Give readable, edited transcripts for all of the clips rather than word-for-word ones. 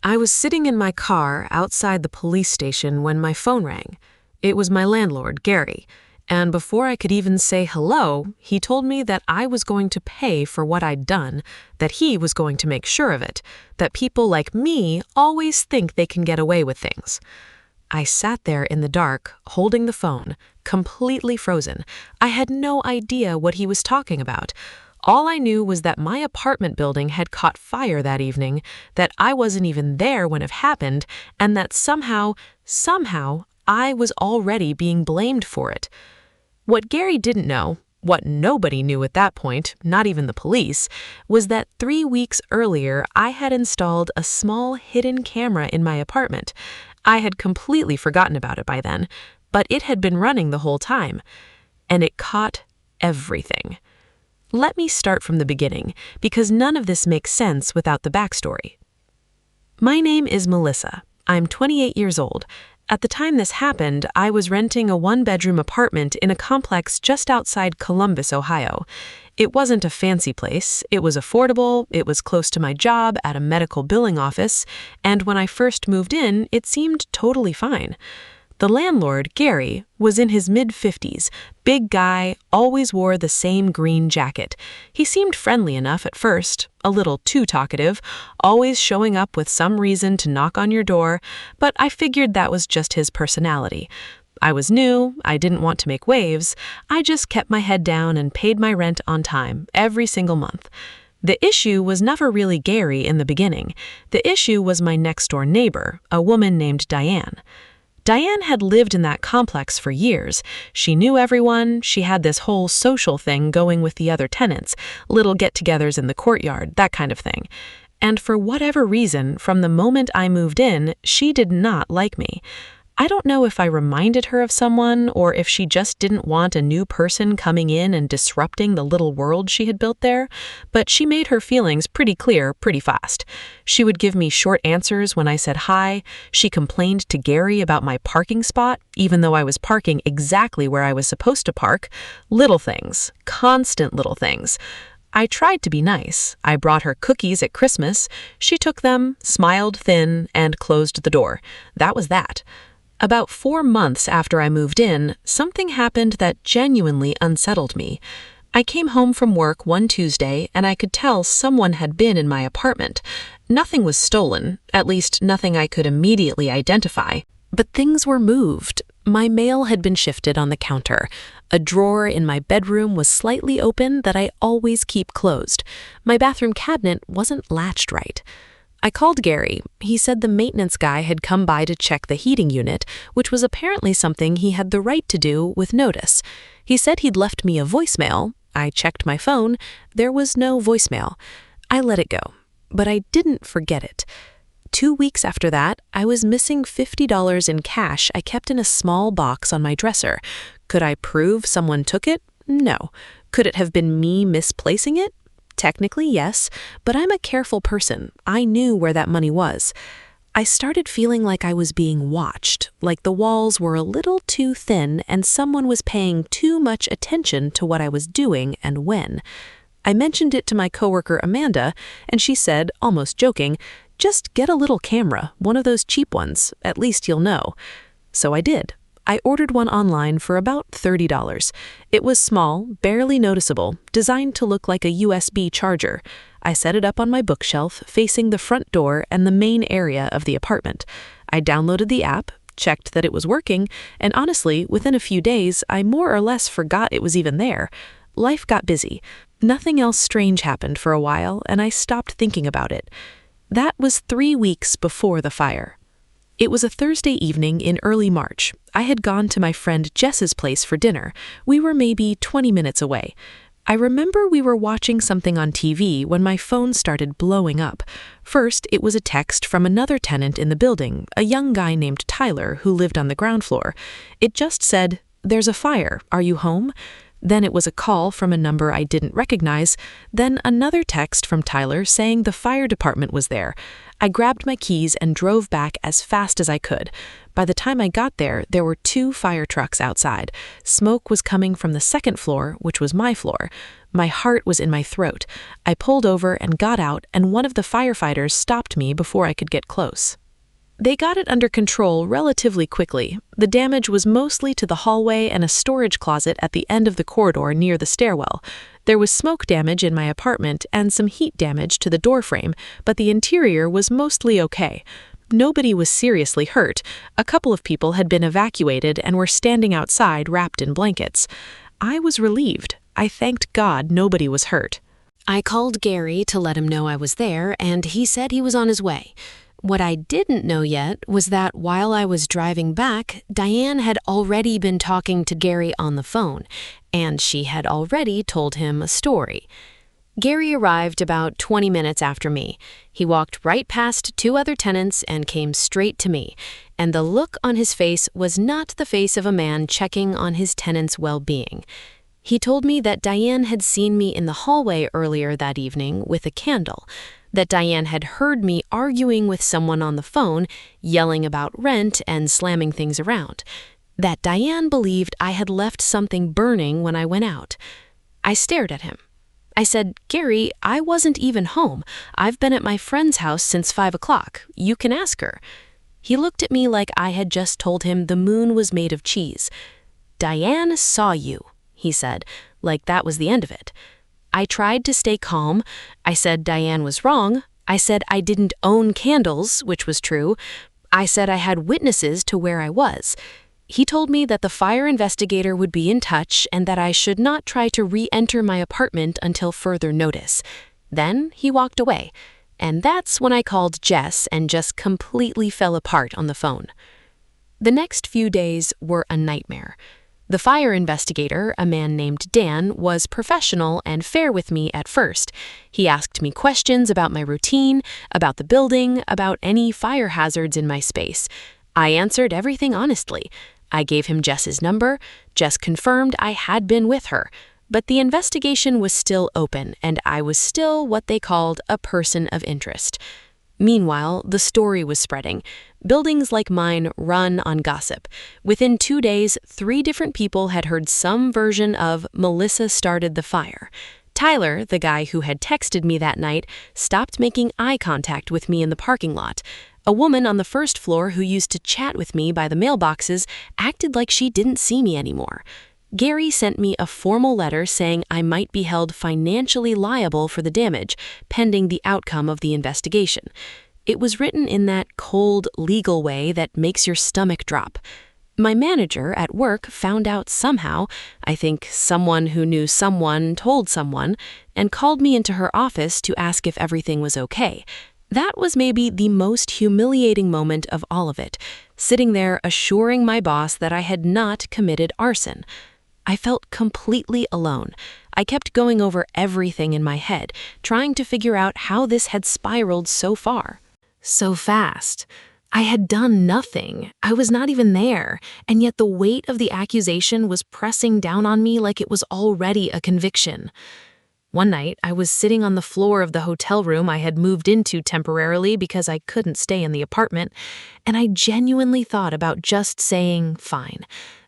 I was sitting in my car outside the police station when my phone rang. It was my landlord, Gary, and before I could even say hello, he told me that I was going to pay for what I'd done, that he was going to make sure of it, that people like me always think they can get away with things. I sat there in the dark, holding the phone, completely frozen. I had no idea what he was talking about. All I knew was that my apartment building had caught fire that evening, that I wasn't even there when it happened, and that somehow, I was already being blamed for it. What Gary didn't know, what nobody knew at that point, not even the police, was that 3 weeks earlier I had installed a small hidden camera in my apartment. I had completely forgotten about it by then, but it had been running the whole time, and it caught everything. Let me start from the beginning, because none of this makes sense without the backstory. My name is Melissa. I'm 28 years old. At the time this happened, I was renting a one-bedroom apartment in a complex just outside Columbus, Ohio. It wasn't a fancy place, it was affordable, it was close to my job at a medical billing office, and when I first moved in, it seemed totally fine. The landlord, Gary, was in his mid-50s, big guy, always wore the same green jacket. He seemed friendly enough at first, a little too talkative, always showing up with some reason to knock on your door, but I figured that was just his personality. I was new, I didn't want to make waves, I just kept my head down and paid my rent on time, every single month. The issue was never really Gary in the beginning. The issue was my next-door neighbor, a woman named Diane. Diane had lived in that complex for years. She knew everyone, she had this whole social thing going with the other tenants, little get-togethers in the courtyard, that kind of thing. And for whatever reason, from the moment I moved in, she did not like me. I don't know if I reminded her of someone or if she just didn't want a new person coming in and disrupting the little world she had built there, but she made her feelings pretty clear pretty fast. She would give me short answers when I said hi. She complained to Gary about my parking spot, even though I was parking exactly where I was supposed to park. Little things, constant little things. I tried to be nice. I brought her cookies at Christmas. She took them, smiled thin, and closed the door. That was that. About 4 months after I moved in, something happened that genuinely unsettled me. I came home from work one Tuesday, and I could tell someone had been in my apartment. Nothing was stolen, at least nothing I could immediately identify. But things were moved. My mail had been shifted on the counter. A drawer in my bedroom was slightly open that I always keep closed. My bathroom cabinet wasn't latched right. I called Gary. He said the maintenance guy had come by to check the heating unit, which was apparently something he had the right to do with notice. He said he'd left me a voicemail. I checked my phone. There was no voicemail. I let it go, but I didn't forget it. 2 weeks after that, I was missing $50 in cash I kept in a small box on my dresser. Could I prove someone took it? No. Could it have been me misplacing it? Technically, yes, but I'm a careful person. I knew where that money was. I started feeling like I was being watched, like the walls were a little too thin and someone was paying too much attention to what I was doing and when. I mentioned it to my coworker Amanda, and she said, almost joking, "Just get a little camera, one of those cheap ones, at least you'll know." So I did. I ordered one online for about $30. It was small, barely noticeable, designed to look like a USB charger. I set it up on my bookshelf, facing the front door and the main area of the apartment. I downloaded the app, checked that it was working, and honestly, within a few days, I more or less forgot it was even there. Life got busy. Nothing else strange happened for a while, and I stopped thinking about it. That was 3 weeks before the fire. It was a Thursday evening in early March. I had gone to my friend Jess's place for dinner. We were maybe 20 minutes away. I remember we were watching something on TV when my phone started blowing up. First, it was a text from another tenant in the building, a young guy named Tyler who lived on the ground floor. It just said, "There's a fire. Are you home?" Then it was a call from a number I didn't recognize. Then another text from Tyler saying the fire department was there. I grabbed my keys and drove back as fast as I could. By the time I got there, there were 2 fire trucks outside. Smoke was coming from the second floor, which was my floor. My heart was in my throat. I pulled over and got out, and one of the firefighters stopped me before I could get close. They got it under control relatively quickly. The damage was mostly to the hallway and a storage closet at the end of the corridor near the stairwell. There was smoke damage in my apartment and some heat damage to the doorframe, but the interior was mostly okay. Nobody was seriously hurt. A couple of people had been evacuated and were standing outside wrapped in blankets. I was relieved. I thanked God nobody was hurt. I called Gary to let him know I was there, and he said he was on his way. What I didn't know yet was that while I was driving back, Diane had already been talking to Gary on the phone, and she had already told him a story. Gary arrived about 20 minutes after me. He walked right past 2 other tenants and came straight to me, and the look on his face was not the face of a man checking on his tenants' well-being. He told me that Diane had seen me in the hallway earlier that evening with a candle, that Diane had heard me arguing with someone on the phone, yelling about rent and slamming things around, that Diane believed I had left something burning when I went out. I stared at him. I said, "Gary, I wasn't even home. I've been at my friend's house since 5 o'clock. You can ask her." He looked at me like I had just told him the moon was made of cheese. "Diane saw you," he said, like that was the end of it. I tried to stay calm. I said Diane was wrong. I said I didn't own candles, which was true. I said I had witnesses to where I was. He told me that the fire investigator would be in touch and that I should not try to re-enter my apartment until further notice. Then he walked away, and that's when I called Jess and just completely fell apart on the phone. The next few days were a nightmare. The fire investigator, a man named Dan, was professional and fair with me at first. He asked me questions about my routine, about the building, about any fire hazards in my space. I answered everything honestly. I gave him Jess's number. Jess confirmed I had been with her. But the investigation was still open, and I was still what they called a person of interest. Meanwhile, the story was spreading. Buildings like mine run on gossip. Within 2 days, 3 different people had heard some version of "Melissa started the fire." Tyler, the guy who had texted me that night, stopped making eye contact with me in the parking lot. A woman on the first floor who used to chat with me by the mailboxes acted like she didn't see me anymore. Gary sent me a formal letter saying I might be held financially liable for the damage, pending the outcome of the investigation. It was written in that cold, legal way that makes your stomach drop. My manager at work found out somehow, I think someone who knew someone told someone, and called me into her office to ask if everything was okay. That was maybe the most humiliating moment of all of it, sitting there assuring my boss that I had not committed arson. I felt completely alone. I kept going over everything in my head, trying to figure out how this had spiraled so far. So fast. I had done nothing. I was not even there, and yet the weight of the accusation was pressing down on me like it was already a conviction. One night, I was sitting on the floor of the hotel room I had moved into temporarily because I couldn't stay in the apartment, and I genuinely thought about just saying, fine.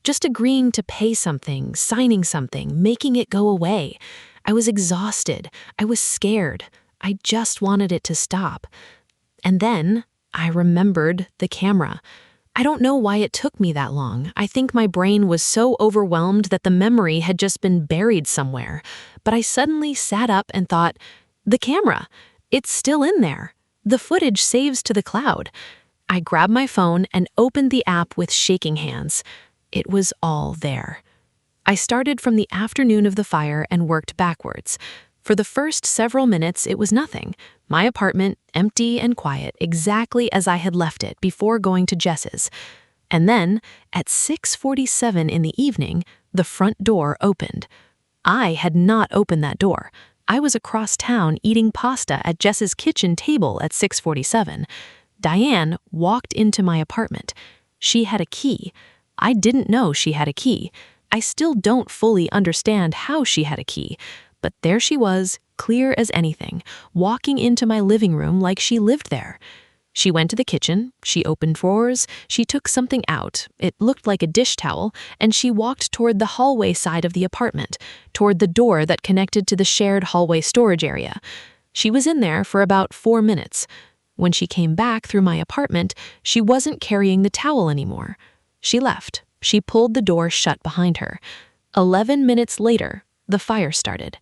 Just agreeing to pay something, signing something, making it go away. I was exhausted. I was scared. I just wanted it to stop. And then I remembered the camera. I don't know why it took me that long. I think my brain was so overwhelmed that the memory had just been buried somewhere. But I suddenly sat up and thought, the camera, it's still in there. The footage saves to the cloud. I grabbed my phone and opened the app with shaking hands. It was all there. I started from the afternoon of the fire and worked backwards. For the first several minutes, it was nothing. My apartment, empty and quiet, exactly as I had left it before going to Jess's. And then, at 6:47 in the evening, the front door opened. I had not opened that door. I was across town eating pasta at Jess's kitchen table at 6:47. Diane walked into my apartment. She had a key. I didn't know she had a key. I still don't fully understand how she had a key. But there she was, clear as anything, walking into my living room like she lived there. She went to the kitchen, she opened drawers, she took something out, it looked like a dish towel, and she walked toward the hallway side of the apartment, toward the door that connected to the shared hallway storage area. She was in there for about 4 minutes. When she came back through my apartment, she wasn't carrying the towel anymore. She left. She pulled the door shut behind her. 11 minutes later, the fire started.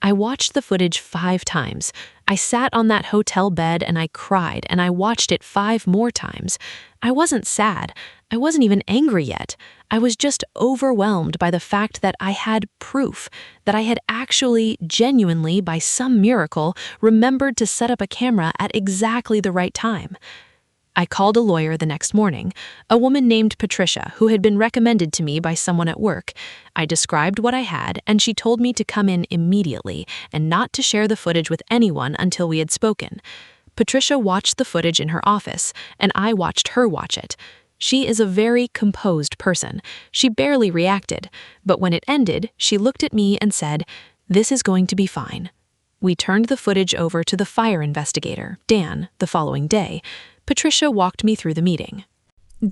I watched the footage 5 times. I sat on that hotel bed and I cried, and I watched it 5 more times. I wasn't sad. I wasn't even angry yet. I was just overwhelmed by the fact that I had proof, that I had actually, genuinely, by some miracle, remembered to set up a camera at exactly the right time. I called a lawyer the next morning, a woman named Patricia, who had been recommended to me by someone at work. I described what I had, and she told me to come in immediately and not to share the footage with anyone until we had spoken. Patricia watched the footage in her office, and I watched her watch it. She is a very composed person. She barely reacted, but when it ended, she looked at me and said, "This is going to be fine." We turned the footage over to the fire investigator, Dan, the following day. Patricia walked me through the meeting.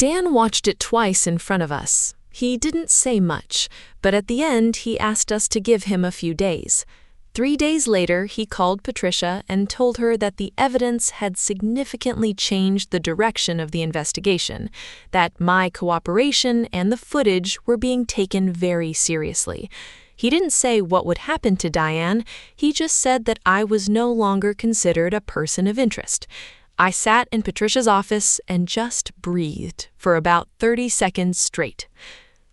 Dan watched it twice in front of us. He didn't say much, but at the end he asked us to give him a few days. 3 days later, he called Patricia and told her that the evidence had significantly changed the direction of the investigation, that my cooperation and the footage were being taken very seriously. He didn't say what would happen to Diane, he just said that I was no longer considered a person of interest. I sat in Patricia's office and just breathed for about 30 seconds straight.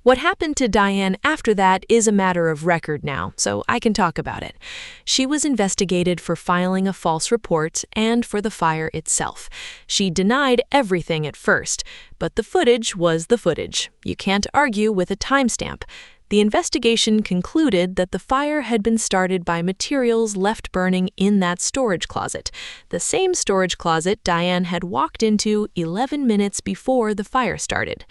What happened to Diane after that is a matter of record now, so I can talk about it. She was investigated for filing a false report and for the fire itself. She denied everything at first, but the footage was the footage. You can't argue with a timestamp. The investigation concluded that the fire had been started by materials left burning in that storage closet, the same storage closet Diane had walked into 11 minutes before the fire started.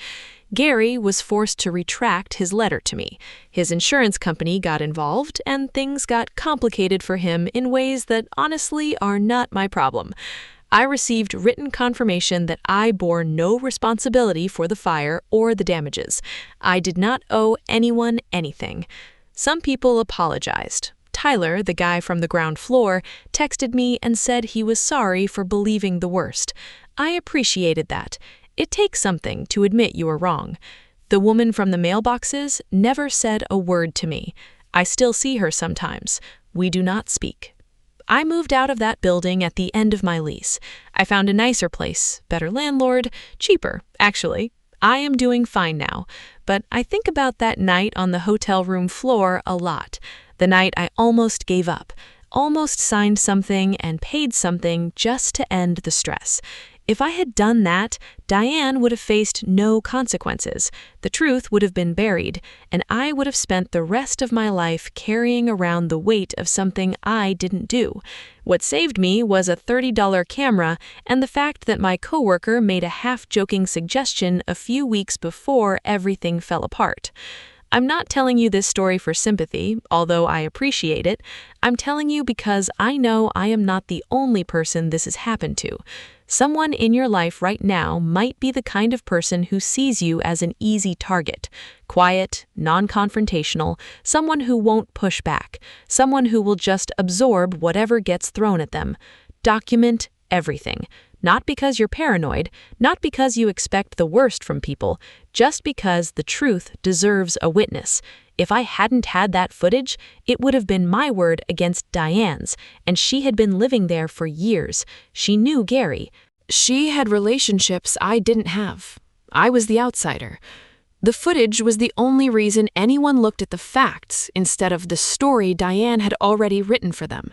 Gary was forced to retract his letter to me. His insurance company got involved, and things got complicated for him in ways that honestly are not my problem. I received written confirmation that I bore no responsibility for the fire or the damages. I did not owe anyone anything. Some people apologized. Tyler, the guy from the ground floor, texted me and said he was sorry for believing the worst. I appreciated that. It takes something to admit you were wrong. The woman from the mailboxes never said a word to me. I still see her sometimes. We do not speak. I moved out of that building at the end of my lease. I found a nicer place, better landlord, cheaper, actually. I am doing fine now, but I think about that night on the hotel room floor a lot. The night I almost gave up, almost signed something and paid something just to end the stress. If I had done that, Diane would have faced no consequences. The truth would have been buried, and I would have spent the rest of my life carrying around the weight of something I didn't do. What saved me was a $30 camera and the fact that my coworker made a half-joking suggestion a few weeks before everything fell apart. I'm not telling you this story for sympathy, although I appreciate it. I'm telling you because I know I am not the only person this has happened to. Someone in your life right now might be the kind of person who sees you as an easy target. Quiet, non-confrontational, someone who won't push back, someone who will just absorb whatever gets thrown at them. Document everything. Not because you're paranoid, not because you expect the worst from people, just because the truth deserves a witness. If I hadn't had that footage, it would have been my word against Diane's, and she had been living there for years. She knew Gary. She had relationships I didn't have. I was the outsider. The footage was the only reason anyone looked at the facts instead of the story Diane had already written for them.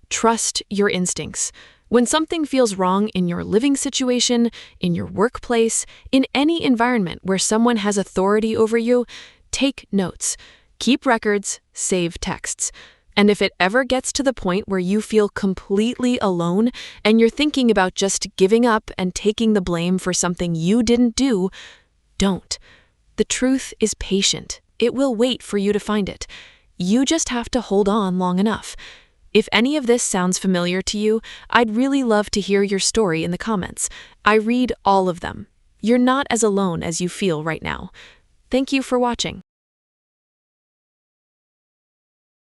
Trust your instincts. When something feels wrong in your living situation, in your workplace, in any environment where someone has authority over you, take notes, keep records, save texts. And if it ever gets to the point where you feel completely alone and you're thinking about just giving up and taking the blame for something you didn't do, don't. The truth is patient. It will wait for you to find it. You just have to hold on long enough. If any of this sounds familiar to you, I'd really love to hear your story in the comments. I read all of them. You're not as alone as you feel right now. Thank you for watching.